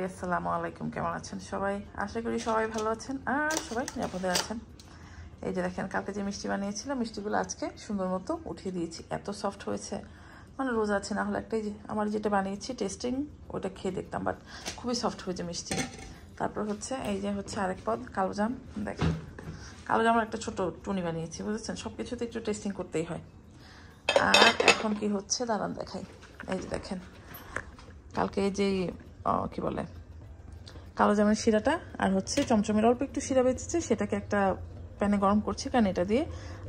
Everybody আসসালামু আলাইকুম। কেমন আছেন সবাই? আশা করি সবাই ভালো আছেন আর সবাই নিরাপদে আছেন। এই যে দেখেন, কালকে যে মিষ্টি বানিয়েছিলাম, মিষ্টিগুলো আজকে সুন্দর মতো উঠিয়ে দিয়েছি। এত সফট হয়েছে, মানে রোজ আছে না হলে একটাই যে আমার যেটা বানিয়েছি টেস্টিং ওটা খেয়ে দেখতাম, বাট খুবই সফট হয়েছে মিষ্টি। তারপর হচ্ছে এই যে হচ্ছে আরেক পদ কালোজাম। দেখেন কালোজামের একটা ছোট টুনি বানিয়েছি, বুঝেছেন? সব কিছুতে একটু টেস্টিং করতেই হয়। আর এখন কি হচ্ছে দাঁড়ান দেখাই। এই যে দেখেন কালকে যেই কি বলে কালোজামের শিরাটা আর হচ্ছে চমচমের অল্প একটু শিরা বেঁচেছে, সেটাকে একটা প্যানে গরম করছি, কারণ এটা দিয়ে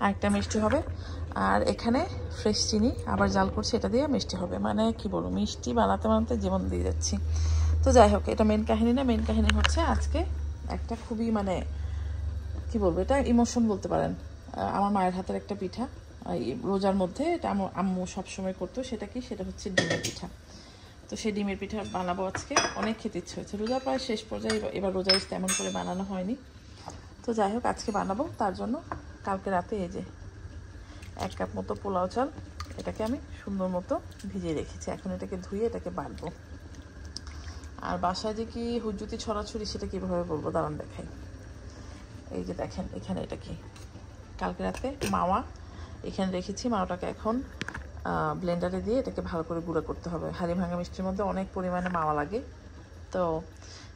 আরেকটা মিষ্টি হবে। আর এখানে ফ্রেশ চিনি আবার জাল করছি, এটা দিয়ে মিষ্টি হবে। মানে কি বলবো, মিষ্টি বানাতে বানাতে জীবন দিয়ে যাচ্ছি। তো যাই হোক, এটা মেন কাহিনী না। মেন কাহিনী হচ্ছে আজকে একটা খুবই মানে কি বলবো, এটা ইমোশন বলতে পারেন। আমার মায়ের হাতের একটা পিঠা, রোজার মধ্যে এটা আমার আম্মু সবসময় করতো। সেটা কি, সেটা হচ্ছে ডিমের পিঠা। তো সেই ডিমের পিঠা বানাবো আজকে। অনেক খেতে ইচ্ছে হয়েছে, রোজা প্রায় শেষ পর্যায়ে। এবার রোজা তেমন করে বানানো হয়নি। তো যাই হোক, আজকে বানাবো। তার জন্য কালকে রাতে এই যে 1 কাপ মতো পোলাও চাল, এটাকে আমি সুন্দর মতো ভিজিয়ে রেখেছি। এখন এটাকে ধুয়ে এটাকে বাটবো। আর বাসায় যে কি হুজ্জুতি ছড়াছড়ি, সেটা কীভাবে বলবো দাঁড়ান দেখাই। এই যে দেখেন এখানে এটা কি, কালকে রাতে মাওয়া এখানে রেখেছি। মাওয়াটাকে এখন ব্লেন্ডারে দিয়ে এটাকে ভালো করে গুঁড়ো করতে হবে। হাড়ি ভাঙা মিষ্টির মধ্যে অনেক পরিমাণে মাওয়া লাগে, তো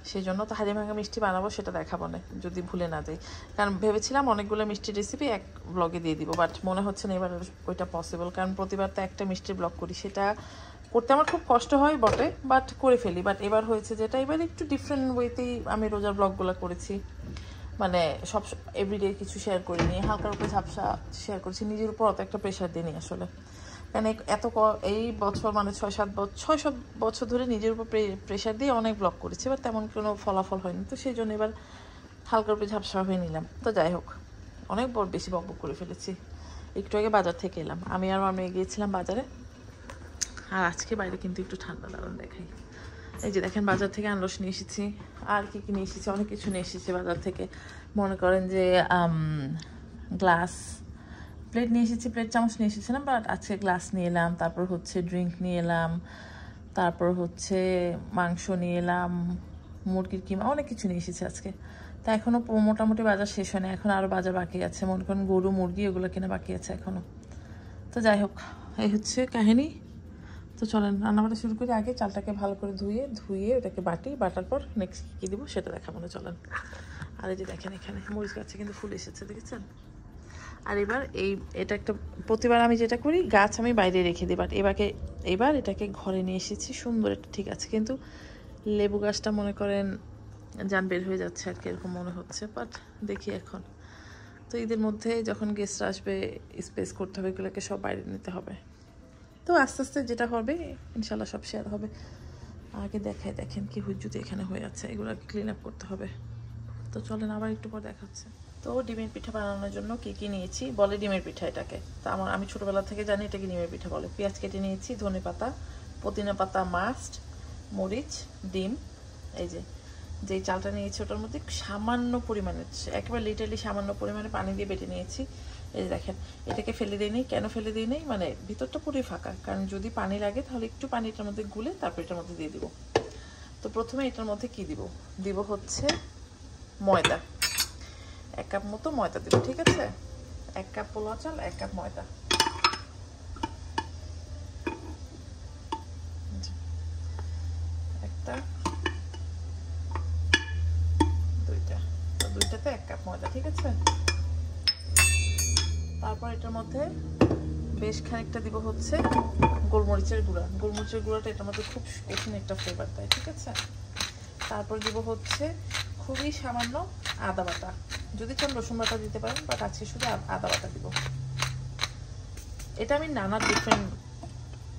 সেই জন্য তো হাড়ি ভাঙা মিষ্টি বানাবো, সেটা দেখাবো না যদি ভুলে না যাই। কারণ ভেবেছিলাম অনেকগুলো মিষ্টির রেসিপি এক ব্লগে দিয়ে দিব, বাট মনে হচ্ছে না এবার ওইটা পসিবল। কারণ প্রতিবার তো একটা মিষ্টির ব্লগ করি, সেটা করতে আমার খুব কষ্ট হয় বটে, বাট করে ফেলি। বাট এবার হয়েছে যেটা, এবার একটু ডিফারেন্ট ওয়েতেই আমি রোজার ব্লগগুলো করেছি। মানে সব এভরিডে কিছু শেয়ার করিনি, হালকার উপরে ঝাপসা শেয়ার করেছি। নিজের উপর অত একটা প্রেশার দিইনি আসলে, কারণ এই বছর মানে 6-7 বছর ধরে নিজের উপর প্রেশার দিয়ে অনেক ব্লগ করেছি, এবার তেমন কোনো ফলাফল হয়নি। তো সেই জন্য এবার হালকার উপরে ঝাপসা হয়ে নিলাম। তো যাই হোক, অনেক বেশি বকবক করে ফেলেছি। একটু আগে বাজার থেকে এলাম, আমি আর মেয়ে গিয়েছিলাম বাজারে। আর আজকে বাইরে কিন্তু একটু ঠান্ডা, দারুণ দেখাই। এই যে দেখেন বাজার থেকে আনারস নিয়ে এসেছি, আর কি কি নিয়ে এসেছি, অনেক কিছু নিয়ে এসেছি বাজার থেকে। মনে করেন যে গ্লাস প্লেট নিয়ে এসেছি, প্লেট চামচ নিয়ে এসেছিলাম, বাট আজকে গ্লাস নিয়ে এলাম। তারপর হচ্ছে ড্রিঙ্ক নিয়ে এলাম, তারপর হচ্ছে মাংস নিয়ে এলাম, মুরগির কিমা, অনেক কিছু নিয়ে এসেছি আজকে। তা এখনও মোটামুটি বাজার শেষ হয়নি, এখন আরও বাজার বাকি আছে। মনে করেন গরু মুরগি ওগুলো কিনা বাকি আছে এখনও। তো যাই হোক, এই হচ্ছে কাহিনী। তো চলেন রান্নাবাটা শুরু করি। আগে চালটাকে ভালো করে ধুয়ে ওটাকে বাটার পর নেক্সট কী দিব সেটা দেখাবো না, চলেন। আর এই যে দেখেন এখানে মরিচ গাছে কিন্তু ফুল এসেছে, দেখেছেন? আর এবার এটা একটা, প্রতিবার আমি যেটা করি গাছ আমি বাইরে রেখে দিই, বাট এবার এটাকে ঘরে নিয়ে এসেছি সুন্দর একটা। ঠিক আছে, কিন্তু লেবু গাছটা মনে করেন জান বের হয়ে যাচ্ছে আর কি, এরকম মনে হচ্ছে। বাট দেখি এখন তো ঈদের মধ্যে যখন গেস্টরা আসবে, স্পেস করতে হবে, এগুলোকে সব বাইরে নিতে হবে। তো আস্তে আস্তে যেটা হবে ইনশাল্লাহ সব শেয়ার হবে। আগে দেখেন কি হুজ্জুতি এখানে হয়ে আছে, এগুলোকে ক্লিন আপ করতে হবে। তো চলেন আবার একটু পর দেখাচ্ছে। তো ডিমের পিঠা বানানোর জন্য কি কি নিয়েছি, বলে ডিমের পিঠা এটাকে। তা আমি ছোটোবেলা থেকে জানি এটাকে ডিমের পিঠা বলে। পেঁয়াজ কেটে নিয়েছি, ধনে পাতা, পুদিনা পাতা, মাস্ট, মরিচ, ডিম। এই যেই চালটা নিয়েছি ওটার মধ্যে সামান্য পরিমাণে, একেবারে লিটারলি সামান্য পরিমাণে পানি দিয়ে বেটে নিয়েছি। এই যে দেখেন, এটাকে ফেলে দিই নেই। কেন ফেলে দিই নেই, মানে ভিতরটা পুরোই ফাঁকা, কারণ যদি পানি লাগে তাহলে একটু পানি এটার মধ্যে গুলে তারপর এটার মধ্যে দিয়ে দিব। তো প্রথমে এটার মধ্যে কি দিব হচ্ছে ময়দা। 1 কাপ মতো ময়দা দিব, ঠিক আছে? 1 কাপ পোলাও চাল, 1 কাপ ময়দা। একটা, দুইটা, তো দুইটাতে 1 কাপ ময়দা, ঠিক আছে? তারপর এটার মধ্যে বেশ খানিকটা দিব হচ্ছে গোলমরিচের গুঁড়া। গোলমরিচের গুঁড়াটা এটার মধ্যে খুব কঠিন একটা ফ্লেভার দেয়, ঠিক আছে? তারপর দিব হচ্ছে খুবই সামান্য আদা বাটা, যদি চান রসুন বাটা দিতে পারেন, বাট আজকে শুধু আদা বাটা দিব। এটা আমি নানা ডিফারেন্ট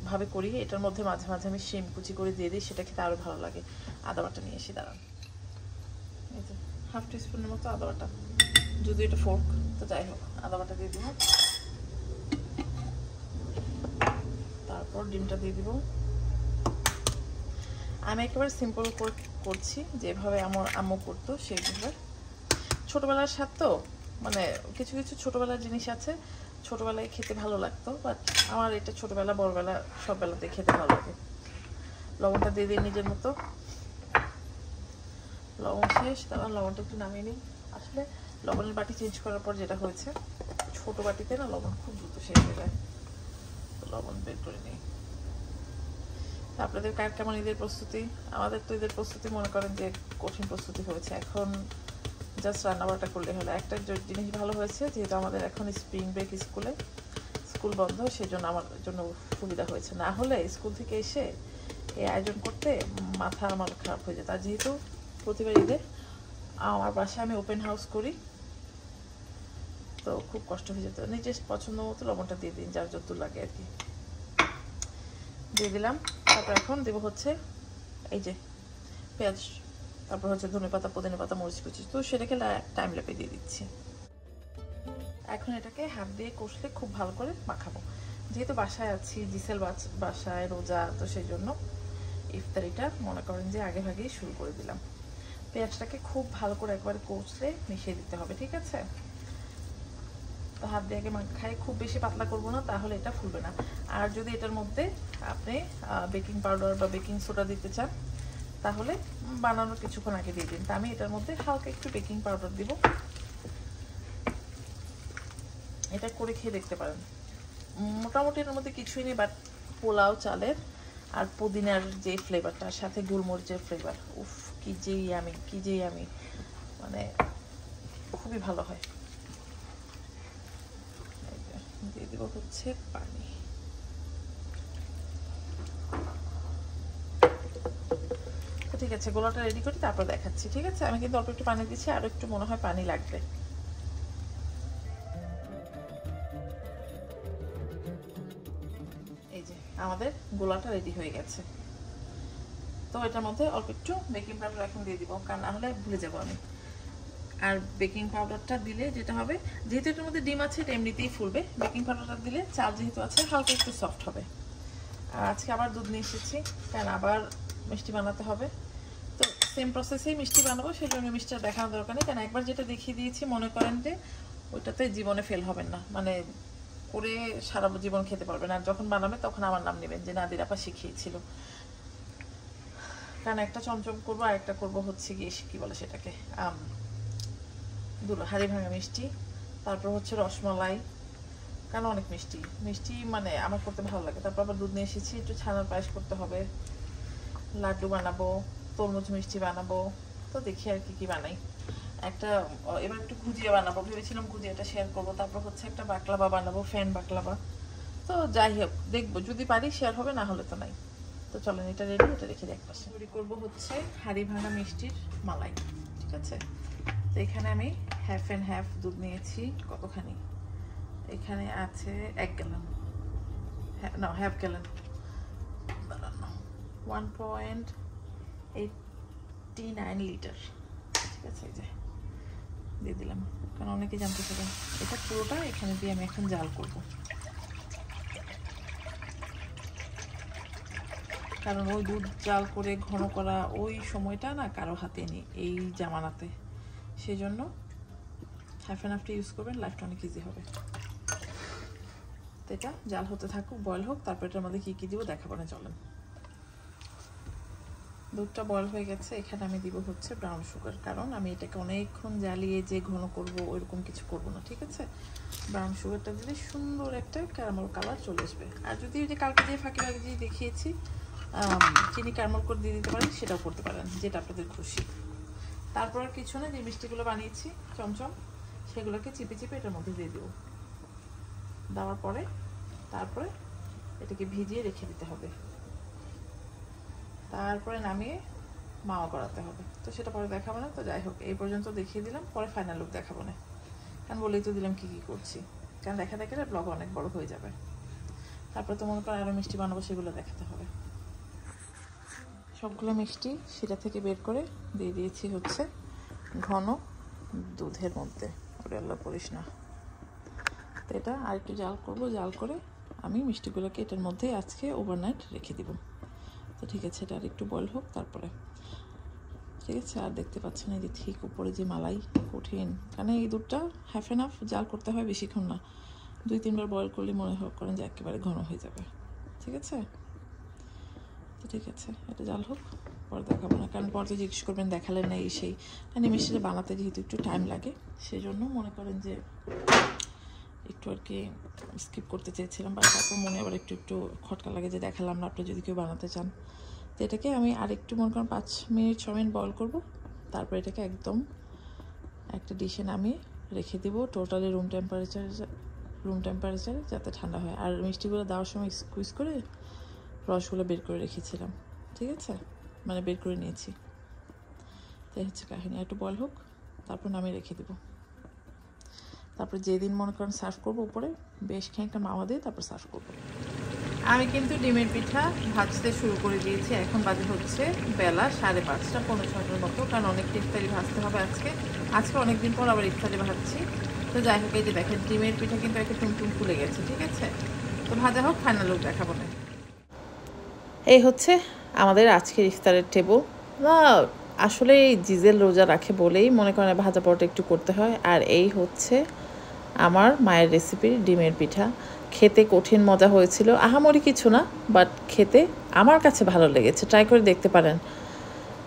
ভাবে করি, এটার মধ্যে মাঝে মাঝে আমি শিম কুচি করে দিয়ে দিই, সেটা খেতে আরও ভালো লাগে। আদা বাটা নিয়ে এসে দাঁড়ান, এই যে 1/2 টিস্পুনের মতো আদা বাটা, যদি এটা ফোর্ক, তো যাই হোক আদা বাটা দিয়ে দিব। তারপর ডিমটা দিয়ে দিব। আমি একেবারে সিম্পল করছি, যেভাবে আমার আম্মু করতো সেইভাবে। ছোটোবেলার স্বাদ তো, মানে কিছু কিছু ছোটোবেলার জিনিস আছে ছোটোবেলায় খেতে ভালো লাগতো, বাট আমার এটা ছোটোবেলা বড়বেলা সব বেলাতে খেতে ভালো লাগে। লবণটা দিয়ে দিই নিজের মতো। লবণ শেষ, তারপর লবণটা একটু নামিয়ে নিই। আসলে লবণের বাটি চেঞ্জ করার পর যেটা হয়েছে, ছোটো বাটিতে না লবণ খুব দ্রুত শেষ হয়ে যায়, তো লবণ বের করে নিই। আপনাদের কার কেমন ঈদের প্রস্তুতি? আমাদের তো ঈদের প্রস্তুতি মনে করেন যে কঠিন প্রস্তুতি হয়েছে। এখন জাস্ট রান্নাবাড়াটা করলে হলো। একটা জিনিস ভালো হয়েছে, যেহেতু আমাদের এখন স্প্রিং ব্রেক, স্কুল বন্ধ, সেজন্য আমার জন্য সুবিধা হয়েছে। না হলে স্কুল থেকে এসে এই আয়োজন করতে মাথা আমার খারাপ হয়ে যেত। আর যেহেতু প্রতিবার ঈদে আমার বাসায় আমি ওপেন হাউস করি, তো খুব কষ্ট হয়ে যেত। নিজের পছন্দ মতো লবণটা দিয়ে দিন, যার যত লাগে আর কি, দিয়ে দিলাম। তারপর এখন দেবো হচ্ছে এই যে পেঁয়াজ, তারপর হচ্ছে ধনে পাতা, পুদিনা পাতা, মরিচ কুচি, তো সেটাকে টাইম ল্যাপে দিয়ে দিচ্ছি। এখন এটাকে হাত দিয়ে কষলে খুব ভালো করে মাখাবো। যেহেতু বাসায় আছি, জিসেল বাসায় রোজা, তো সেই জন্য ইফতারিটা মনে করেন যে আগে ভাগেই শুরু করে দিলাম। পেঁয়াজটাকে খুব ভালো করে একবারে কষলে মিশিয়ে দিতে হবে, ঠিক আছে? তো হাত দিয়ে আগে মাখাই, খুব বেশি পাতলা করবো না, তাহলে এটা ফুলবে না। আর যদি এটার মধ্যে আপনি বেকিং পাউডার বা বেকিং সোডা দিতে চান, তাহলে বানানোর কিছুক্ষণ আগে দিয়ে দিন। তা আমি এটার মধ্যে হালকা একটু বেকিং পাউডার দিব। এটা করে খেয়ে দেখতে পারেন। মোটামুটি এর মধ্যে কিছুই নেই, বাট পোলাও চালের আর পুদিনার যে ফ্লেভারটার সাথে গোলমরিচের ফ্লেভার, উফ কি যেই আমি মানে খুবই ভালো হয়। দিয়ে দেবো হচ্ছে পানি। ঠিক আছে, গোলাটা রেডি করি, তারপর দেখাচ্ছি, ঠিক আছে? আমি কিন্তু অল্প একটু পানি দিচ্ছি, আরো একটু মনে হয় পানি লাগবে। এই যে আমাদের গোলাটা রেডি হয়ে গেছে। তো এটার মধ্যে অল্প একটু বেকিং পাউডার এখন দিয়ে দিব, কারণ না হলে ভুলে যাবো আমি। আর বেকিং পাউডারটা দিলে যেটা হবে, যেহেতু এটার মধ্যে ডিম আছে, এটা এমনিতেই ফুলবে। বেকিং পাউডারটা দিলে চাল যেহেতু আছে, হালকা একটু সফট হবে। আর আজকে আবার দুধ নিয়ে এসেছি, কারণ আবার মিষ্টি বানাতে হবে। তো সেম প্রসেসেই মিষ্টি বানাবো, সেই জন্য মিষ্টিটা দেখানোর দরকার নেই, কারণ একবার যেটা দেখিয়ে দিয়েছি মনে করেন যে ওইটাতে জীবনে ফেল হবেন না, মানে করে সারা জীবন খেতে পারবেন। আর যখন বানাবে তখন আমার নাম নেবেন যে নাদির আপা শিখিয়েছিল। কারণ একটা চমচম করবো, আর একটা করবো হচ্ছে গিয়ে কি বলে সেটাকে, হাড়ি ভাঙা মিষ্টি। তারপর হচ্ছে রসমালাই, কারণ অনেক মিষ্টি মানে আমার করতে ভালো লাগে। তারপর আবার দুধ নিয়ে এসেছি, একটু ছানার পায়েস করতে হবে, লাড্ডু বানাবো, তরমুজ মিষ্টি বানাবো। তো দেখি আর কি বানাই। এবার একটু গুজিয়া বানাবো ভেবেছিলাম, গুজিয়াটা শেয়ার করবো। তারপর হচ্ছে একটা বাকলাবা বানাবো, ফ্যান বাকলাবা। তো যাই হোক, দেখবো, যদি পারি শেয়ার হবে, না হলে তো নাই। তো চলেন, এটা রেডি, এটা রেখে দিই একপাশে। তৈরি করবো হচ্ছে হাড়ি ভাঙা মিষ্টির মালাই, ঠিক আছে? তো এখানে আমি হাফ দুধ নিয়েছি। কতখানি? এখানে আছে 1 গ্যালন, না হাফ গ্যালন, 1.89 লিটার, ঠিক আছে? এই যে দিয়ে দিলাম, কারণ অনেকে জানতে চাবে। এটা পুরোটা এখানে দিয়ে আমি এখন জাল করব, কারণ ওই দুধ জাল করে ঘন করা ওই সময়টা না কারো হাতে নেই এই জামানাতে। সেই জন্য হাফ ইউজ করবেন, লাইফটা অনেক ইজি হবে। তো এটা জাল হতে থাকুক, বয়েল হোক, তারপর এটার মধ্যে কী কী দিব দেখাবো না, চলেন। দুধটা বয়েল হয়ে গেছে, এখানে আমি দিব হচ্ছে ব্রাউন সুগার, কারণ আমি এটাকে অনেকক্ষণ জ্বালিয়ে যে ঘন করবো ওইরকম কিছু করবো না, ঠিক আছে? ব্রাউন সুগারটা দিলে সুন্দর একটা ক্যারামেল কালার চলে আসবে। আর যদি ওই যে কালকে যে ফাঁকি যে দেখিয়েছি চিনি ক্যারামেল করে দিয়ে দিতে পারেন, সেটাও করতে পারেন, যেটা আপনাদের খুশি। তারপর আর কিছু না, যে মিষ্টিগুলো বানিয়েছি চমচম, সেগুলোকে চিপে এটার মধ্যে দিয়ে দেবো। দেওয়ার পরে তারপরে এটাকে ভিজিয়ে রেখে দিতে হবে, তারপরে নামিয়ে মাওয়া করাতে হবে। তো সেটা পরে দেখাবো না। তো যাই হোক, এই পর্যন্ত দেখিয়ে দিলাম, পরে ফাইনাল লুক দেখাবো না, কারণ বলেই তো দিলাম কী করছি, কারণ দেখা ব্লগ অনেক বড় হয়ে যাবে। তারপরে তো মনে করেন আরও মিষ্টি বানাবো, সেগুলো দেখাতে হবে। সবগুলো মিষ্টি সেটা থেকে বের করে দিয়ে দিয়েছি হচ্ছে ঘন দুধের মধ্যে। ওরে আল্লাহ করিস না। তো এটা আর একটু জাল করবো, জাল করে আমি মিষ্টিগুলোকে এটার মধ্যে আজকে ওভারনাইট রেখে দিব। তো ঠিক আছে, এটা আর একটু বয়েল হোক, তারপরে ঠিক আছে। আর দেখতে পাচ্ছেন এই যে ঠিক উপরে যে মালাই, কঠিন, কারণ এই দুধটা হাফ জাল করতে হয়, বেশিক্ষণ না, 2-3 বার বয়েল করলে মনে করেন যে একেবারে ঘন হয়ে যাবে, ঠিক আছে? তো ঠিক আছে, এটা জাল হোক, পরে দেখাবো না, কারণ পরে জিজ্ঞেস করবেন দেখালেন না এই সেই। কারণ এই মিষ্টিটা বানাতে যেহেতু একটু টাইম লাগে, সেই জন্য মনে করেন যে একটু আর কি স্কিপ করতে চেয়েছিলাম, বা তারপর মনে আবার একটু একটু খটকা লাগে যে দেখালাম না। আপনি যদি কেউ বানাতে চান তো এটাকে আমি আরেকটু মনে করেন 5 মিনিট 6 মিনিট বয়েল করবো, তারপর এটাকে একদম একটা ডিশে নামিয়ে রেখে দেবো টোটালি রুম টেম্পারেচারে যাতে ঠান্ডা হয়। আর মিষ্টিগুলো দেওয়ার সময় স্কুইজ করে রসগুলো বের করে রেখেছিলাম, ঠিক আছে, মানে বের করে নিয়েছি। তাই হচ্ছে কাহিনী। একটু বয়েল হোক, তারপর নামিয়ে রেখে দেবো। তারপর যেদিন মনে করেন সার্ভ করবো উপরে বেশ খানিকটা মাওয়া দিয়ে তারপর সার্ভ করবো। আমি কিন্তু ডিমের পিঠা ভাজতে শুরু করে দিয়েছি। এখন বাজে হচ্ছে বেলা 5:30, 5:45 মতো, কারণ অনেকটা ইফতারি ভাজতে হবে আজকে অনেকদিন পর আবার ইফতারি ভাজছি। তো যাই হোক, এই যে দেখেন ডিমের পিঠা কিন্তু একটা টুমটুম ফুলে গেছে, ঠিক আছে। তো ভাজা হোক, ফাইনাল লুক দেখাবো না। এই হচ্ছে আমাদের আজকের ইফতারের টেবল। আসলে জিজেল রোজা রাখে বলেই মনে করেন ভাজা পরোটা একটু করতে হয়। আর এই হচ্ছে আমার মায়ের রেসিপির ডিমের পিঠা। খেতে কঠিন মজা হয়েছিল, আহামরি কিছু না, বাট খেতে আমার কাছে ভালো লেগেছে, ট্রাই করে দেখতে পারেন।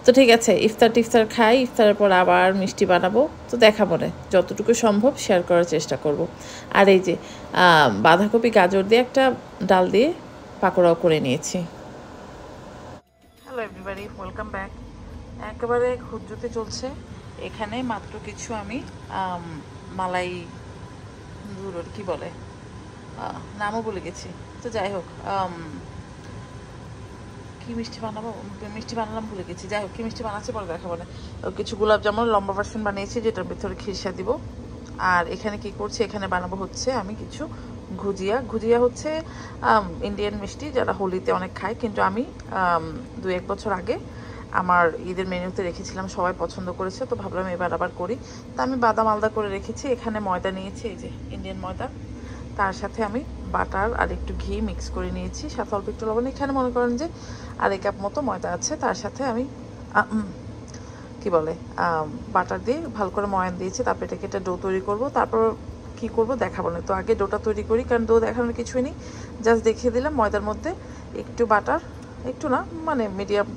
তো ঠিক আছে, ইফতার খাই, ইফতারের পর আবার মিষ্টি বানাবো, তো দেখাবো না, যতটুকু সম্ভব শেয়ার করার চেষ্টা করব। আর এই যে বাঁধাকপি গাজর দিয়ে একটা ডাল দিয়ে পাকোড়াও করে নিয়েছি। Hello everybody, welcome back. একেবারে খুঁজতে চলছে। এখানে মাত্র কিছু আমি মালাই কি বলে নামও বলে গেছি। তো যাই হোক, কি মিষ্টি বানালাম ভুলে গেছি। যাই হোক, কি মিষ্টি বানাচ্ছি পরে দেখাবো না। কিছু গোলাপ জামুন লম্বা ভার্সন বানিয়েছি, যেটার ভিতরে খিরসা দিব। আর এখানে কি করছি, এখানে বানাবো হচ্ছে আমি কিছু গুজিয়া হচ্ছে ইন্ডিয়ান মিষ্টি, যারা হোলিতে অনেক খায়, কিন্তু আমি 2-1 বছর আগে আমার ঈদের মেনুতে রেখেছিলাম, সবাই পছন্দ করেছে, তো ভাবলাম এবার আবার করি। তা আমি বাদাম আলাদা করে রেখেছি। এখানে ময়দা নিয়েছি, এই যে ইন্ডিয়ান ময়দা, তার সাথে আমি বাটার আর একটু ঘি মিক্স করে নিয়েছি, সাথে অল্প একটু লবণ। এখানে মনে করেন যে 1/2 কাপ মতো ময়দা আছে, তার সাথে আমি কি বলে বাটার দিয়ে ভালো করে ময়ান দিয়েছি। তারপর এটাকে একটা ডো তৈরি করব, তারপর কি করব দেখাবো না। তো আগে ডোটা তৈরি করি, কারণ ডো দেখানোর কিছুই নেই, জাস্ট দেখিয়ে দিলাম। ময়দার মধ্যে একটু বাটার, একটু না মানে মিডিয়াম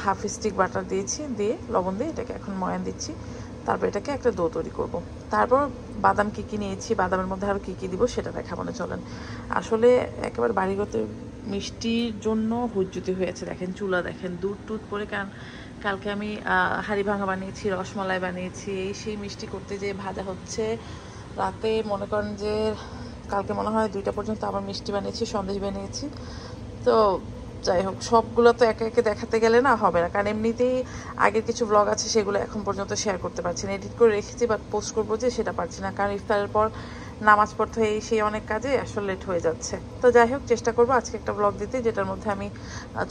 হাফ স্টিক বাটার দিয়েছি, দিয়ে লবণ দিয়ে এটাকে এখন ময়ান দিচ্ছি। তারপর এটাকে একটা ডো তৈরি করব। তারপর বাদাম কি নিয়েছি, বাদামের মধ্যে আরও কি দিব সেটা দেখাবো না, চলেন। আসলে একেবারে বাড়িগত মিষ্টির জন্য হুজ্জুতি হয়েছে। দেখেন চুলা, দেখেন দুধ পরে, কারণ কালকে আমি হাঁড়ি ভাঙা বানিয়েছি, রসমালাই বানিয়েছি, সেই মিষ্টি করতে যেয়ে ভাজা হচ্ছে রাতে। মনে করেন যে কালকে মনে হয় 2টা পর্যন্ত আবার মিষ্টি বানিয়েছি, সন্দেশ বানিয়েছি। তো যাই হোক, সবগুলো তো একে একে দেখাতে গেলে না হবে না, কারণ এমনিতেই আগের কিছু ব্লগ আছে সেগুলো এখন পর্যন্ত শেয়ার করতে পারছি না, এডিট করে রেখেছি, বাট পোস্ট করবো যে সেটা পারছি না, কারণ ইফতারের পর নামাজ পড়তে হয়ে সেই অনেক কাজে আসলে লেট হয়ে যাচ্ছে। তো যাই হোক, চেষ্টা করবো আজকে একটা ব্লগ দিতে, যেটার মধ্যে আমি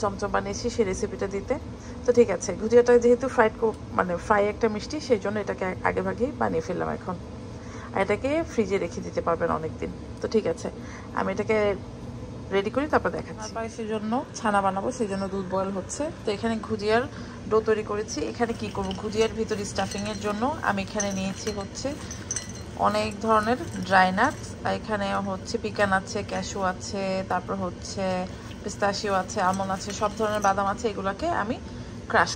চমচম বানিয়েছি সেই রেসিপিটা দিতে। তো ঠিক আছে, গুজিয়াটা যেহেতু ফ্রাই একটা মিষ্টি, সেই জন্য এটাকে আগে ভাগেই বানিয়ে ফেললাম এখন। আর এটাকে ফ্রিজে রেখে দিতে পারবেন অনেকদিন। তো ঠিক আছে, আমি এটাকে রেডি করি, তারপর দেখাচ্ছি। পায়েসের জন্য ছানা বানাবো, সেই জন্য দুধ বয়েল হচ্ছে। তো এখানে গুজিয়ার ডো তৈরি করেছি। এখানে কি করবো, গুজিয়ার ভিতরে স্টাফিংয়ের জন্য আমি এখানে নিয়েছি হচ্ছে অনেক ধরনের ড্রাই নাটস। এখানে হচ্ছে পিকান আছে, ক্যাশু আছে, তারপর হচ্ছে পিস্তাশিও আছে, আমন্ড আছে, সব ধরনের বাদাম আছে। এগুলোকে আমি ক্রাশ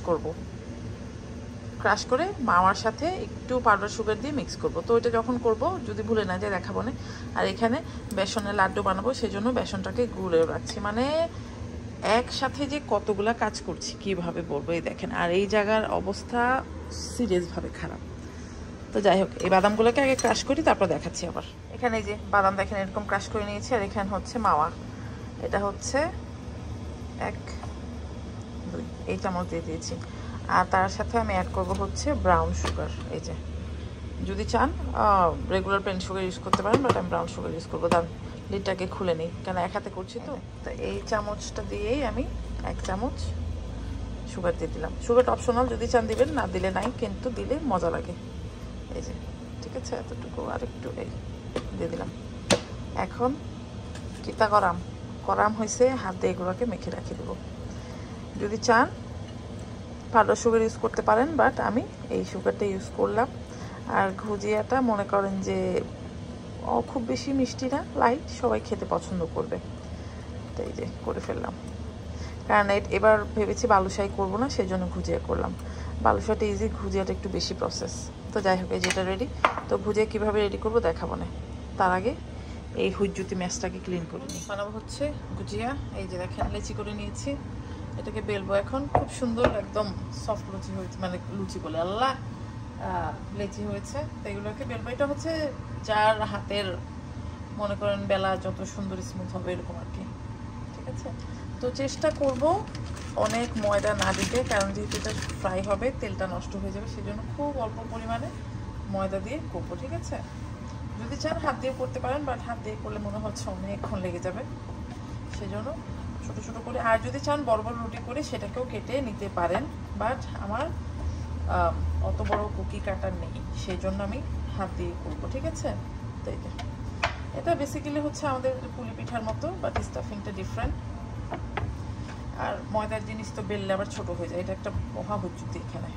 করে মাওয়ার সাথে একটু পাউডার সুগার দিয়ে মিক্স করব। তো এটা যখন করব, যদি ভুলে না যায় দেখাবো না। আর এখানে বেসনের লাড্ডু বানাবো, সেই জন্য বেসনটাকে গুঁড়েও রাখছি। মানে একসাথে যে কতগুলা কাজ করছি কিভাবে বলবো, এই দেখেন। আর এই জায়গার অবস্থা সিরিয়াসভাবে খারাপ। তো যাই হোক, এই বাদামগুলোকে আগে ক্রাশ করি, তারপর দেখাচ্ছি আবার। এখানে এই যে বাদাম দেখেন এরকম ক্রাশ করে নিয়েছি। আর এখানে হচ্ছে মাওয়া, এটা হচ্ছে 1-2 এই চামচ দিয়ে দিয়েছি। আর তার সাথে আমি অ্যাড করব হচ্ছে ব্রাউন সুগার। এই যে যদি চান রেগুলার প্লেন সুগার ইউজ করতে পারেন, বাট আমি ব্রাউন সুগার ইউজ করবো। দাম লিডটাকে খুলে নিই, কেন এক হাতে করছি তো। তো এই চামচটা দিয়েই আমি 1 চামচ সুগার দিয়ে দিলাম। সুগারটা অপশনাল, যদি চান দিবেন, না দিলে নাই, কিন্তু দিলে মজা লাগে। এই যে ঠিক আছে, এতটুকু আরেকটু এই দিয়ে দিলাম। এখন কিতা করাম হয়েছে, হাত দিয়ে এগুলোকে মেখে রাখি দেবো। যদি চান পাউডার সুগার ইউজ করতে পারেন, বাট আমি এই সুগারটা ইউজ করলাম। আর গুজিয়াটা মনে করেন যে খুব বেশি মিষ্টি না, লাইট, সবাই খেতে পছন্দ করবে। তো এই যে করে ফেললাম। কারণ এবার ভেবেছি বালুশাহী করবো না, সেই জন্য ভুজিয়া করলাম। বালুশাহীটা ইজি, ভুজিয়াটা একটু বেশি প্রসেস। তো যাই হোক, এই যেটা রেডি। তো ভুজিয়া কীভাবে রেডি করবো দেখাবো না, তার আগে এই হুইজুতি ম্যাচটাকে ক্লিন করে নিই। বানাবো হচ্ছে ভুজিয়া। এই যে দেখেন লেচি করে নিয়েছি, এটাকে বেলবো এখন। খুব সুন্দর একদম সফট লুচি হয়েছে, মানে লুচি বলে আল্লাহ লেচি হয়েছে। তো এগুলোকে বেলবো। এটা হচ্ছে যার হাতের মনে করেন বেলা যত সুন্দর স্মুথ হবে এরকম আর কি, ঠিক আছে। তো চেষ্টা করব অনেক ময়দা না দিতে, কারণ যেহেতু এটা ফ্রাই হবে তেলটা নষ্ট হয়ে যাবে, সেই জন্য খুব অল্প পরিমাণে ময়দা দিয়ে করবো, ঠিক আছে। যদি চান হাত দিয়ে করতে পারেন, বাট হাত দিয়ে করলে মনে হচ্ছে অনেকক্ষণ লেগে যাবে, সেই জন্য ছোটো ছোটো করে। আর যদি চান বড় বড় রুটি করে সেটাকেও কেটে নিতে পারেন, বাট আমার অত বড় কুকি কাটার নেই, সেই জন্য আমি হাত দিয়ে করবো, ঠিক আছে। তো এটা বেসিক্যালি হচ্ছে আমাদের পুলি পিঠার মতো, বাট স্টাফিংটা ডিফারেন্ট। আর ময়দার জিনিস তো বেললে আবার ছোট হয়ে যায়, এটা একটা মহা হুজ্জুতি এখানে।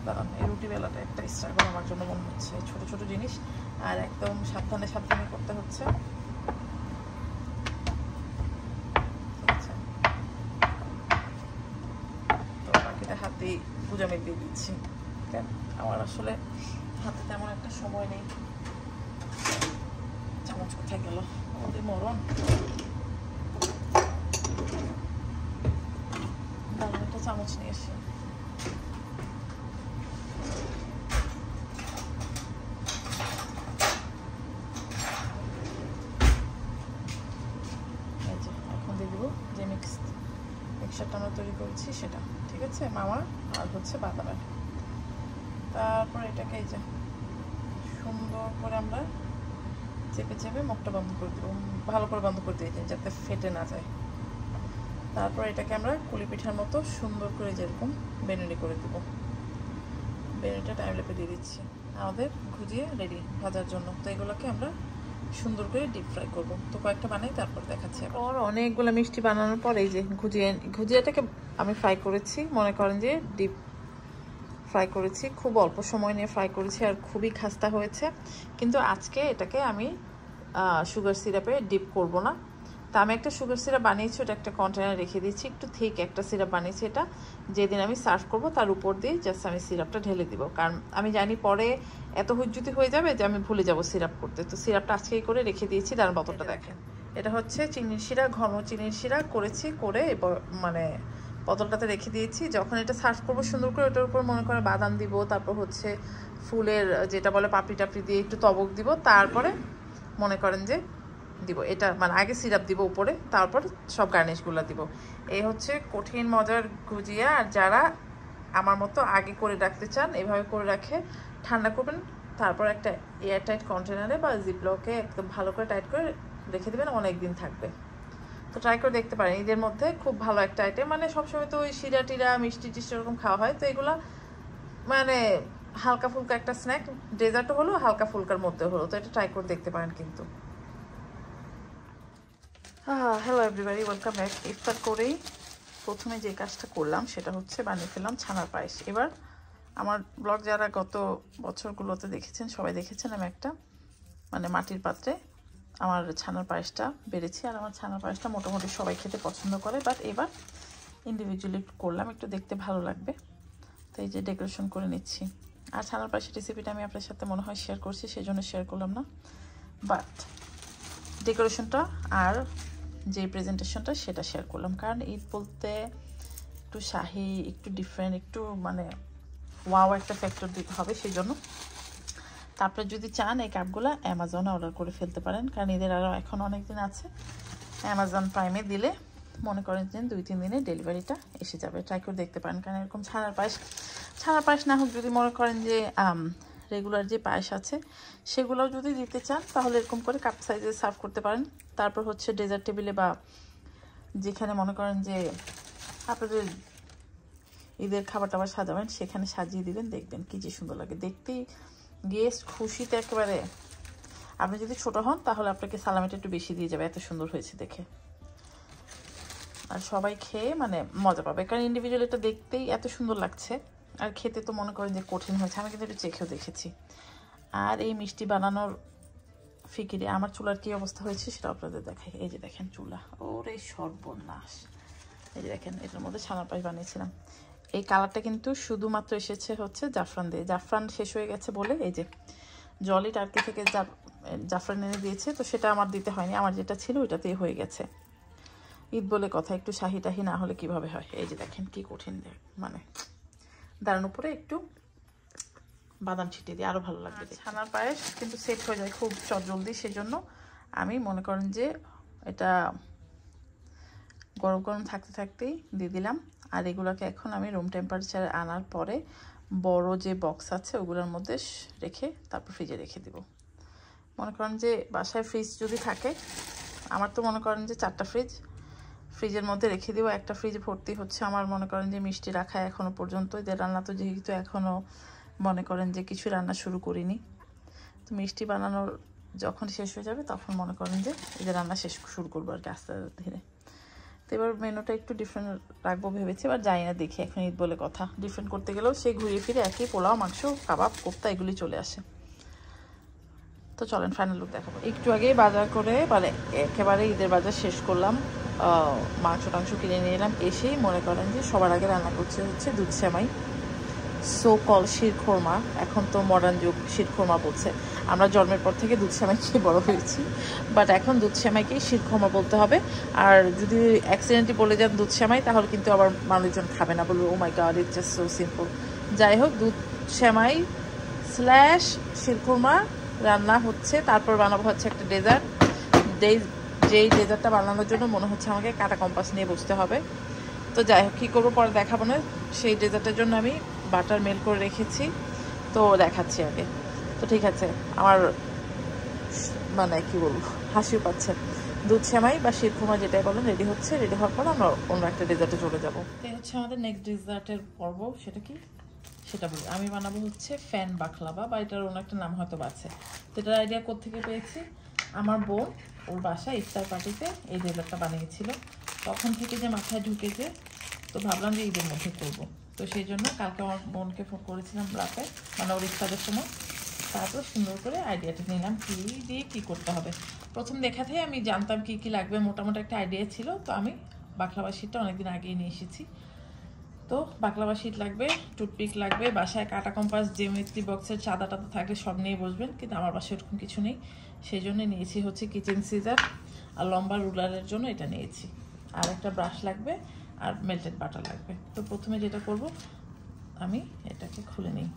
দাঁড়ান, এই রুটি বেলাটা একটা স্ট্রাগল আমার জন্য মনে হচ্ছে, ছোট ছোট জিনিস আর একদম সাবধানে সাবধানে করতে হচ্ছে, ঠিক আছে। তো বাকিটা হাতেই পূজা মেয়ে দিয়ে দিচ্ছি, কেন আমার আসলে হাতে তেমন একটা সময় নেই। চামচ কোথায় গেল আমাদের মরণ। দাঁড়ান, একটা চামচ নিয়ে এসে। এখন দিয়ে দেবো যে মিক্সচারটা আমরা তৈরি করছি সেটা, ঠিক আছে। মাওয়া আর হচ্ছে বাদামের। তারপর এটাকে এই যে সুন্দর করে আমরা চেপে চেপে মুখটা বন্ধ করে দেবো, ভালো করে বন্ধ করে দিয়ে যাতে ফেটে না যায়। তারপর এটাকে আমরা কুলি পিঠার মতো সুন্দর করে যেরকম বেনুনি করে দেবো। বেনুনিটা টাইম লেপে দিয়ে দিচ্ছি। আমাদের ভুজিয়া রেডি ভাজার জন্য। তো এগুলোকে আমরা সুন্দর করে ডিপ ফ্রাই করবো। তো কয়েকটা বানাই তারপর দেখাচ্ছি। আর অনেকগুলো মিষ্টি বানানোর পর এই যে ভুজিয়াটাকে আমি ফ্রাই করেছি, মনে করেন যে ডিপ ফ্রাই করেছি, খুব অল্প সময় নিয়ে ফ্রাই করেছি আর খুবই খাস্তা হয়েছে। কিন্তু আজকে এটাকে আমি সুগার সিরাপে ডিপ করব না। তা আমি একটা সুগার সিরাপ বানিয়েছি, ওটা একটা কন্টেনার রেখে দিয়েছি, একটু থিক একটা সিরাপ বানিয়েছি। এটা যেদিন আমি সার্ভ করব তার উপর দিয়ে জাস্ট আমি সিরাপটা ঢেলে দিব, কারণ আমি জানি পরে এত হুজ্জুতি হয়ে যাবে যে আমি ভুলে যাব সিরাপ করতে। তো সিরাপটা আজকেই করে রেখে দিয়েছি। তার বোতলটা দেখেন, এটা হচ্ছে চিনির শিরা, ঘন চিনির শিরা করেছি, করে মানে বোতলটাতে রেখে দিয়েছি। যখন এটা সার্ভ করবো সুন্দর করে, ওটার উপর মনে করে বাদাম দিব, তারপর হচ্ছে ফুলের যেটা বলে পাপড়ি টাপড়ি দিয়ে একটু তবক দিব, তারপরে মনে করেন যে দিব এটা, মানে আগে সিরাপ দিব উপরে, তারপর সব গার্নিশগুলো দিব। এই হচ্ছে কঠিন মজার গুজিয়া। আর যারা আমার মতো আগে করে রাখতে চান, এভাবে করে রাখে ঠান্ডা করবেন, তারপর একটা এয়ারটাইট কন্টেনারে বা জিপলকে একদম ভালো করে টাইট করে রেখে দেবেন, অনেক দিন থাকবে। তো ট্রাই করে দেখতে পারেন। ঈদের মধ্যে খুব ভালো একটা আইটেম, মানে সবসময় তো ওই শিরা টিরা মিষ্টি টিষ্টি ওরকম খাওয়া হয়, তো এগুলো মানে হালকা ফুলকা একটা স্ন্যাক, ডেজার্টও হলো হালকা ফুলকার মধ্যে হলো। তো এটা ট্রাই করে দেখতে পারেন কিন্তু। Hello everybody, welcome back. ইফতার করেই প্রথমে যে কাজটা করলাম সেটা হচ্ছে বানিয়ে ফেললাম ছানার পায়েস। এবার আমার ব্লগ যারা গত বছরগুলোতে দেখেছেন সবাই দেখেছেন, আমি একটা মানে মাটির পাত্রে আমার ছানার পায়েসটা বেড়েছি। আর আমার ছানার পায়েসটা মোটামুটি সবাই খেতে পছন্দ করে, বাট এবার ইন্ডিভিজুয়ালি করলাম, একটু দেখতে ভালো লাগবে। তো এই যে ডেকোরেশন করে নিচ্ছি। আর ছানার পায়েসের রেসিপিটা আমি আপনার সাথে মনে হয় শেয়ার করছি, সেই জন্য শেয়ার করলাম না, বাট ডেকোরেশনটা আর যে প্রেজেন্টেশনটা সেটা শেয়ার করলাম। কারণ ঈদ বলতে একটু শাহি, একটু ডিফারেন্ট, একটু মানে ওয়াও একটা ফ্যাক্টর দিতে হবে, সেই জন্য। তারপরে যদি চান এই কাপগুলো অ্যামাজনে অর্ডার করে ফেলতে পারেন, কারণ এদের আরও এখন অনেক দিন আছে। অ্যামাজন প্রাইমে দিলে মনে করেন যে 2-3 দিনে ডেলিভারিটা এসে যাবে। ট্রাই করে দেখতে পারেন, কারণ এরকম ছানার পায়েস না হোক, যদি মনে করেন যে রেগুলার যে পায়েস আছে সেগুলোও যদি দিতে চান, তাহলে এরকম করে কাপ সাইজে সার্ভ করতে পারেন। তারপর হচ্ছে ডেজার্ট টেবিলে বা যেখানে মনে করেন যে আপনাদের ঈদের খাবার টাবার সাজাবেন, সেখানে সাজিয়ে দিবেন, দেখবেন কি যে সুন্দর লাগে দেখতেই। গেস্ট খুশিতে একেবারে, আপনি যদি ছোট হন তাহলে আপনাকে সালামিটা একটু বেশি দিয়ে যাবে, এত সুন্দর হয়েছে দেখে। আর সবাই খেয়ে মানে মজা পাবে, কারণ ইন্ডিভিজুয়াল এটা দেখতেই এত সুন্দর লাগছে, আর খেতে তো মনে করেন যে কঠিন হয়েছে। আমি কিন্তু একটু চেখেও দেখেছি। আর এই মিষ্টি বানানোর ফিকিরে আমার চুলার কি অবস্থা হয়েছে সেটা আপনাদের দেখাই। এই যে দেখেন চুলা, ওরে সর্বনাশ। এই যে দেখেন এটার মধ্যে ছানার পায়েস বানিয়েছিলাম। এই কালারটা কিন্তু শুধুমাত্র এসেছে হচ্ছে জাফরান দিয়ে। জাফরান শেষ হয়ে গেছে বলে এই যে জলি টার্কি থেকে জাফরান এনে দিয়েছে, তো সেটা আমার দিতে হয়নি, আমার যেটা ছিল ওইটাতেই হয়ে গেছে। ঈদ বলে কথা, একটু শাহি টাহি না হলে কিভাবে হয়। এই যে দেখেন কি কঠিন, মানে দাঁড়ান উপরে একটু বাদাম ছিটিয়ে দিয়ে আরও ভালো লাগবে। ছানার পায়েস কিন্তু সেট হয়ে যায় খুব চটজলদি, সেজন্য আমি মনে করেন যে এটা গরম গরম থাকতে থাকতেই দিয়ে দিলাম। আর এগুলোকে এখন আমি রুম টেম্পারেচারে আনার পরে বড় যে বক্স আছে ওগুলোর মধ্যে রেখে তারপর ফ্রিজে রেখে দিব। মনে করেন যে বাসায় ফ্রিজ যদি থাকে, আমার তো মনে করেন যে 4টা ফ্রিজের মধ্যে রেখে দিব। একটা ফ্রিজ ভর্তি হচ্ছে আমার মনে করেন যে মিষ্টি রাখা এখনও পর্যন্ত। এদের রান্না তো যেহেতু এখনও মনে করেন যে কিছু রান্না শুরু করিনি, তো মিষ্টি বানানোর যখন শেষ হয়ে যাবে তখন মনে করেন যে এদের রান্না শুরু করবো আর কি আস্তে ধীরে। তো এবার মেনুটা একটু ডিফারেন্ট রাখবো ভেবেছি, এবার যাই না দেখি। এখন ঈদ বলে কথা, ডিফারেন্ট করতে গেলেও সে ঘুরিয়ে ফিরে একই পোলাও, মাংস, কাবাব, কোফতা এগুলি চলে আসে। তো চলেন ফাইনাল লুক দেখাবো। একটু আগেই বাজার করে মানে একেবারে ঈদের বাজার শেষ করলাম, মাংস টাংস কিনে নিয়ে এলাম। এসেই মনে করেন যে সবার আগে রান্না করছে হচ্ছে দুধ সেমাই, সো কল শিরখোরমা। এখন তো মডার্ন যুগ, শিরখোরমা বলছে। আমরা জন্মের পর থেকে দুধ সেমাই খেয়ে বড় হয়েছি, বাট এখন দুধ সেমাইকেই শিরখোরমা বলতে হবে। আর যদি অ্যাক্সিডেন্টলি বলে যান দুধ সেমাই, তাহলে কিন্তু আবার মানুষজন খাবে না, বলবে oh my god it's just so simple. যাই হোক, দুধ সেমাই স্ল্যাশ শিরখোরমা রান্না হচ্ছে। তারপর বানাবো হচ্ছে একটা ডেজার্ট। যেই ডেজার্টটা বানানোর জন্য মনে হচ্ছে আমাকে কাটা কম্পাস নিয়ে বসতে হবে। তো যাই হোক, কী করবো পরে দেখাবো না। সেই ডেজার্টের জন্য আমি বাটার মেল্ট করে রেখেছি, তো দেখাচ্ছি আগে। তো ঠিক আছে, আমার মানে কি বলবো, হাসিও পাচ্ছে। দুধ সেমাই বা শিরখোরমা যেটাই বলেন রেডি হচ্ছে। রেডি হওয়ার পর আমরা অন্য একটা ডেজার্টে চলে যাবো। তো হচ্ছে আমাদের নেক্সট ডেজার্টের পর্ব। সেটা কি সেটা বলি, আমি বানাবো হচ্ছে ফ্যান বাখলাবা, বা এটার অন্য একটা নাম হয়তো আছে। তো এটার আইডিয়া কোত্থেকে পেয়েছি, আমার বোন ওর বাসায় ইফতার পার্টিতে এই ডেজার্টটা বানিয়েছিল, তখন থেকে যে মাথায় ঢুকেছে। তো ভাবলাম যে ঈদের মধ্যে করবো। তো সেই জন্য কালকে আমার বোনকে ফোন করেছিলাম রাতে, মানে ওর ইফতারের সময়। তারপর সুন্দর করে আইডিয়াটা নিলাম কী দিয়ে কী করতে হবে। প্রথম দেখাতেই আমি জানতাম কী কী লাগবে, মোটামুটি একটা আইডিয়া ছিল। তো আমি বাখলাবা শিটটা অনেকদিন আগেই নিয়ে এসেছি। তো বাকলাবা শিট লাগবে, টুথপিক লাগবে, বাসায় কাটা কম্পাস, জিওমেট্রি বক্সের চাঁদা টাদা থাকলে সব নিয়ে বসবেন, কিন্তু আমার বাসায় এরকম কিছু নেই। সেই জন্য নিয়েছি হচ্ছে কিচেন সিজার, আর লম্বা রুলারের জন্য এটা নিয়েছি। আর একটা ব্রাশ লাগবে, আর মেল্টেড বাটার লাগবে। তো প্রথমে যেটা করব, আমি এটাকে খুলে নিই।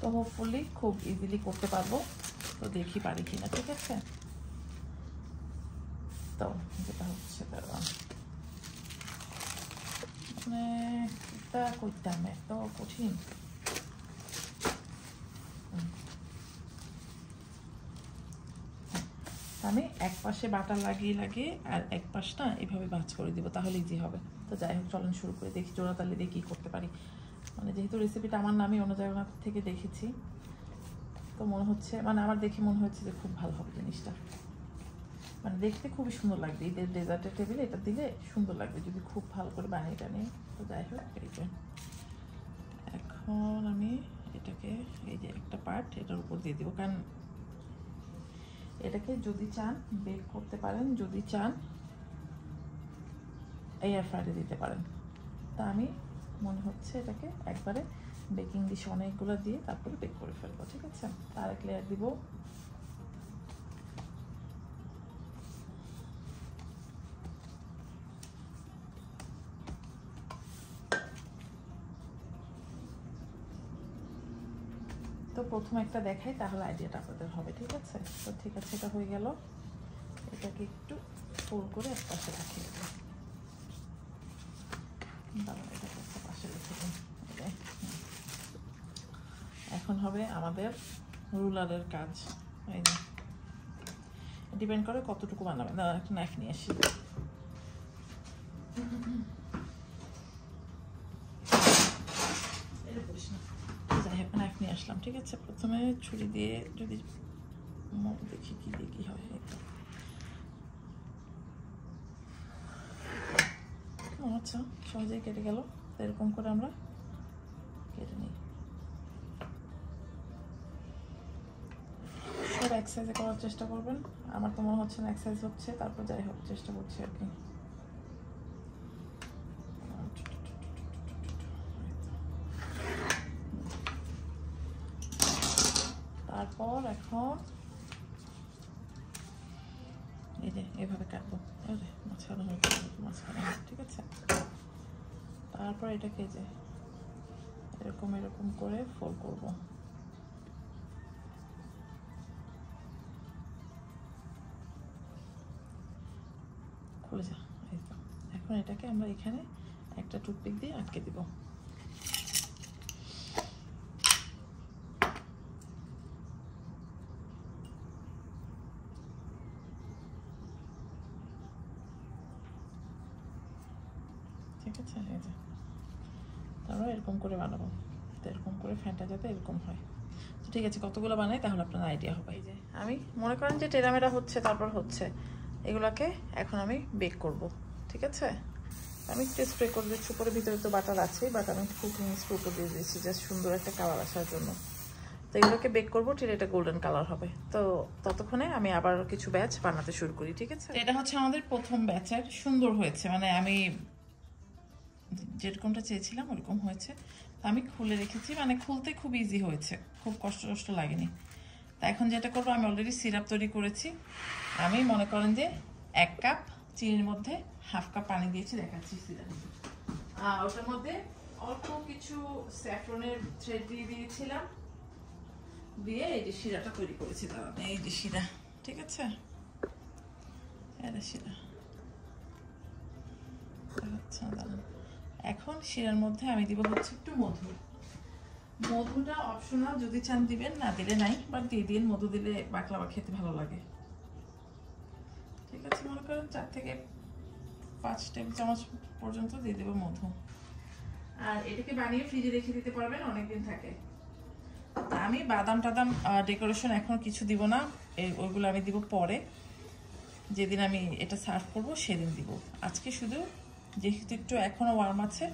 তো হোপফুলি খুব ইজিলি করতে পারবো। তো দেখি পারি কিনা, ঠিক আছে। তো যেটা হচ্ছে মানে এটা করতাম এত কঠিন। আমি এক পাশে বাটার লাগিয়ে আর এক পাশটা এভাবে ভাঁজ করে দিব, তাহলে ইজি হবে। তো যাই হোক, চলেন শুরু করে দেখি জোড়াতালি দিয়ে কী করতে পারি। মানে যেহেতু রেসিপিটা আমার নামে অন্য জায়গা থেকে দেখেছি, তো মনে হচ্ছে মানে আমার দেখে মনে হচ্ছে যে খুব ভালো হবে জিনিসটা। মানে দেখতে খুবই সুন্দর লাগবে, ঈদের ডেজার্টের টেবিলে এটা দিলে সুন্দর লাগবে যদি খুব ভালো করে বানিয়ে টানিয়ে। তো যাই হোক, এই যে এখন আমি এটাকে এই যে একটা পার্ট এটার উপর দিয়ে দিব, কারণ এটাকে যদি চান বেক করতে পারেন, যদি চান এয়ার ফ্রায়ারে দিতে পারেন। তা আমি মনে হচ্ছে এটাকে একবারে বেকিং ডিশ অনেকগুলো দিয়ে তারপরে বেক করে ফেলবো, ঠিক আছে। আর এক লেয়ার দিব। তো প্রথম একটা দেখাই, তাহলে আইডিয়াটা আপনাদের হবে, ঠিক আছে। তো ঠিক আছে, এটা হয়ে গেল। এটাকে একটু ফোল্ড করে এক পাশে রাখি, এটাকে একটা পাশে রেখে দিন। এখন হবে আমাদের রুলারের কাজ। এই যে ডিপেন্ড করে কতটুকু বানাবেন। একটা নাইফ নিয়ে আসি। যাই হোক, নাইফ নিয়ে আসলাম, ঠিক আছে। প্রথমে ছুরি দিয়ে যদি দেখি কি দিয়ে কি হয়। আচ্ছা, সহজেই কেটে গেল। এরকম করে আমরা কেটে নিই। এক সাইজে করার চেষ্টা করবেন। আমার তো মনে হচ্ছে না এক সাইজ হচ্ছে, তারপর যাই হোক চেষ্টা করছি আর কি। তারপর এখন এই যে এভাবে কাটবো, মাঝখানে, ঠিক আছে। তারপর এটাকে যে এরকম এরকম করে ফোল্ড করব। খুলে যা। এই তো এখন এটাকে আমরা এখানে একটা টুথপিক দিয়ে আটকে দিব। ঠিক আছে, এই যে তারপর এরকম করে বানাবো, এরকম করে ফ্যানটা যাতে এরকম হয়। তো ঠিক আছে, কতগুলো বানাই তাহলে আপনার আইডিয়া হবে। এই যে আমি মনে করেন যে টেরামেরা হচ্ছে, তারপর হচ্ছে এগুলাকে এখন আমি বেক করব। ঠিক আছে, আমি একটু স্প্রে করে দিচ্ছি উপরে, ভিতরে তো বাটার আছে, বাট আমি কুকিং স্প্রে করে দিয়ে দিচ্ছি জাস্ট সুন্দর একটা কালার আসার জন্য। তো এগুলোকে বেক করবো till এটা গোল্ডেন কালার হবে। তো ততক্ষণে আমি আবার কিছু ব্যাচ বানাতে শুরু করি। ঠিক আছে, এটা হচ্ছে আমাদের প্রথম ব্যাচের, সুন্দর হয়েছে, মানে আমি যেরকমটা চেয়েছিলাম ওরকম হয়েছে। আমি খুলে রেখেছি, মানে খুলতে খুব ইজি হয়েছে, খুব কষ্ট লাগেনি। তা এখন যেটা করবো, আমি অলরেডি সিরাপ তৈরি করেছি। আমি মনে করেন যে 1 কাপ চিনির মধ্যে হাফ কাপ পানি দিয়েছি, দেখাচ্ছি সিরাপ। ওটার মধ্যে অল্প কিছু স্যাফরনের থ্রেড দিয়ে দিয়েছিলাম, দিয়ে এই যে শিরাটা তৈরি করেছি। দাঁড়ান, এই যে শিরা, ঠিক আছে, এটা শিরা। আচ্ছা দাঁড়ান, এখন শিরার মধ্যে আমি দিব হচ্ছে একটু মধু। মধুটা অপশনাল, যদি চান দিবেন, না দিলে নাই, বাট দিয়ে দিন। মধু দিলে বাকলাবা খেতে ভালো লাগে। ঠিক আছে, মনে করেন 4 থেকে 5 টেবিল চামচ পর্যন্ত দিয়ে দেবো মধু। আর এটাকে বানিয়ে ফ্রিজে রেখে দিতে পারবেন, অনেকদিন থাকে। আমি বাদাম টাদাম ডেকোরেশন এখন কিছু দিব না, ওইগুলো আমি দিব পরে, যেদিন আমি এটা সার্ভ করব সেদিন দিব। আজকে শুধু যেহেতু একটু এখনও ওয়ার্ম আছে,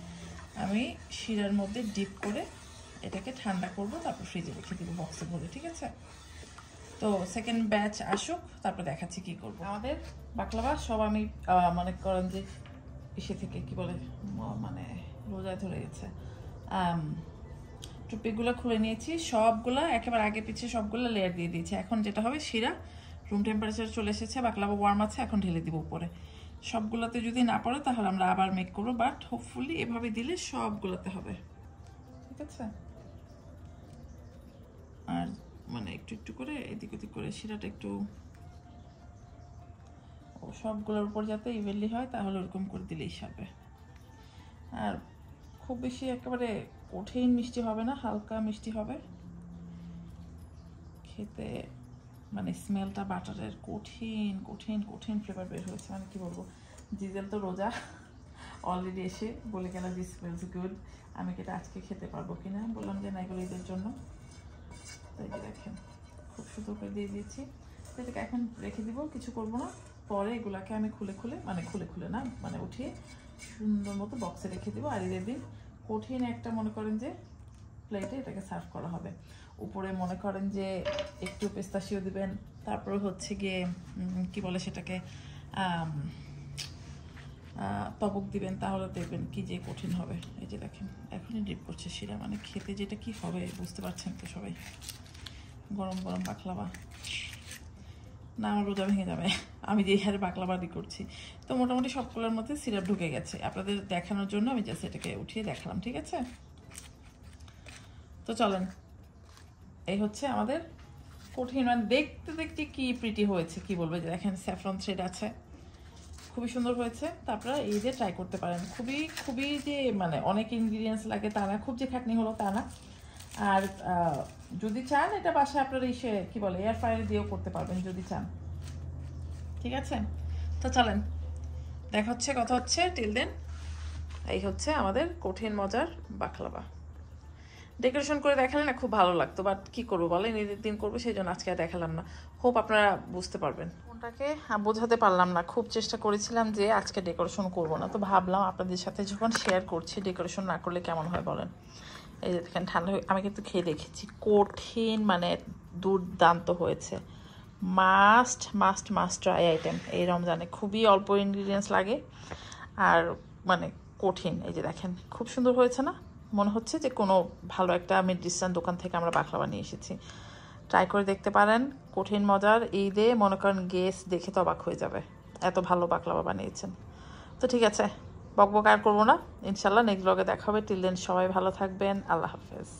আমি শিরার মধ্যে ডিপ করে এটাকে ঠান্ডা করব, তারপর ফ্রিজে রেখে দিব বক্সে ভরে। ঠিক আছে, তো সেকেন্ড ব্যাচ আসুক, তারপর দেখাচ্ছি কি করব। আমাদের বাকলাবা সব আমি মনে করেন যে ইসে থেকে কি বলে, মানে রোজায় ধরে গেছে, টুপিগুলো খুলে নিয়েছি, সবগুলা একেবারে আগে পিছিয়ে সবগুলো লেয়ার দিয়ে দিয়েছি। এখন যেটা হবে, শিরা রুম টেম্পারেচার চলে এসেছে, বাকলাবা ওয়ার্ম আছে, এখন ঢেলে দিব উপরে। সবগুলোতে যদি না পড়ে তাহলে আমরা আবার মেক করবো, বাট হোপফুলি এভাবে দিলে সবগুলোতে হবে। ঠিক আছে, আর মানে একটু একটু করে এদিক ওদিক করে শিরাটা একটু সবগুলোর উপর যাতে ইভেনলি হয়, তাহলে ওরকম করে দিলেই হবে। আর খুব বেশি একেবারে কঠিন মিষ্টি হবে না, হালকা মিষ্টি হবে খেতে। মানে স্মেলটা বাটারের কঠিন কঠিন কঠিন ফ্লেভার বের হয়েছে, মানে কি বলবো। জিজেল তো রোজা অলরেডি এসে বলে গেল যে স্মেলস গুড, আমি কি এটা আজকে খেতে পারবো কিনা। বললাম যে না, এগুলো ঈদের জন্য। তাই যে দেখেন খুব সুন্দর করে দিয়ে দিয়েছি। এটাকে এখন রেখে দিব, কিছু করবো না। পরে এগুলাকে আমি খুলে খুলে না, মানে উঠিয়ে সুন্দর মতো বক্সে রেখে দিব। আর ঈদের দিন কঠিন একটা মনে করেন যে প্লেটে এটাকে সার্ভ করা হবে। উপরে মনে করেন যে একটু পেস্তাশিও দিবেন, তারপরে হচ্ছে গিয়ে কি বলে সেটাকে, তবক দিবেন, তাহলে দেখবেন কি যে কঠিন হবে। এই যে দেখেন এখনই ডিপ করছে শিরা, মানে খেতে যেটা কি হবে বুঝতে পারছেন তো সবাই। গরম গরম বাকলাবা না, আমার রোজা ভেঙে যাবে আমি যে হারে বাকলাবাদি করছি। তো মোটামুটি সবগুলোর মধ্যে সিরাপ ঢুকে গেছে, আপনাদের দেখানোর জন্য আমি জাস্ট এটাকে উঠিয়ে দেখালাম। ঠিক আছে, তো চলেন, এই হচ্ছে আমাদের কঠিন, মানে দেখতে দেখতে কি প্রিটি হয়েছে কি বলবে। যে দেখেন স্যাফরন থ্রেড আছে, খুবই সুন্দর হয়েছে। তারপরে এই যে ট্রাই করতে পারেন, খুবই খুবই যে মানে অনেক ইনগ্রিডিয়েন্টস লাগে তা না, খুব যে খাটনি হলো তা না। আর যদি চান এটা বাসায় আপনারা ইসে কি বলে এয়ার ফ্রায়ারে দিয়েও করতে পারবেন যদি চান। ঠিক আছে, তো চলেন দেখা হচ্ছে, কথা হচ্ছে। টিল দেন, এই হচ্ছে আমাদের কঠিন মজার বাকলাবা। ডেকোরেশন করে দেখালে না খুব ভালো লাগতো, বাট কি করবো বলেন, ঈদের দিন করবো, সেই জন্য আজকে আর দেখালাম না। হোপ আপনারা বুঝতে পারবেন। কোনটাকে বোঝাতে পারলাম না, খুব চেষ্টা করেছিলাম যে আজকে ডেকোরেশন করবো না, তো ভাবলাম আপনাদের সাথে যখন শেয়ার করছি ডেকোরেশন না করলে কেমন হয় বলেন। এই যে দেখেন ঠান্ডা হয়ে আমি কিন্তু খেয়ে দেখেছি, কঠিন মানে দুর্দান্ত হয়েছে, must must must try item এই রমজানে। খুবই অল্প ইনগ্রিডিয়েন্টস লাগে আর মানে কঠিন। এই যে দেখেন খুব সুন্দর হয়েছে না? মনে হচ্ছে যে কোনো ভালো একটা মেডিসিন দোকান থেকে আমরা বাকলাওয়া নিয়ে এসেছি। ট্রাই করে দেখতে পারেন, কঠিন মজার। ঈদে মনে করেন গেস্ট দেখে তো অবাক হয়ে যাবে, এত ভালো বাকলাওয়া বানিয়েছেন। তো ঠিক আছে, বকবক আর করবো না, ইনশাল্লাহ নেক্সট ব্লগে দেখা হবে। টিল দেন সবাই ভালো থাকবেন, আল্লাহ হাফেজ।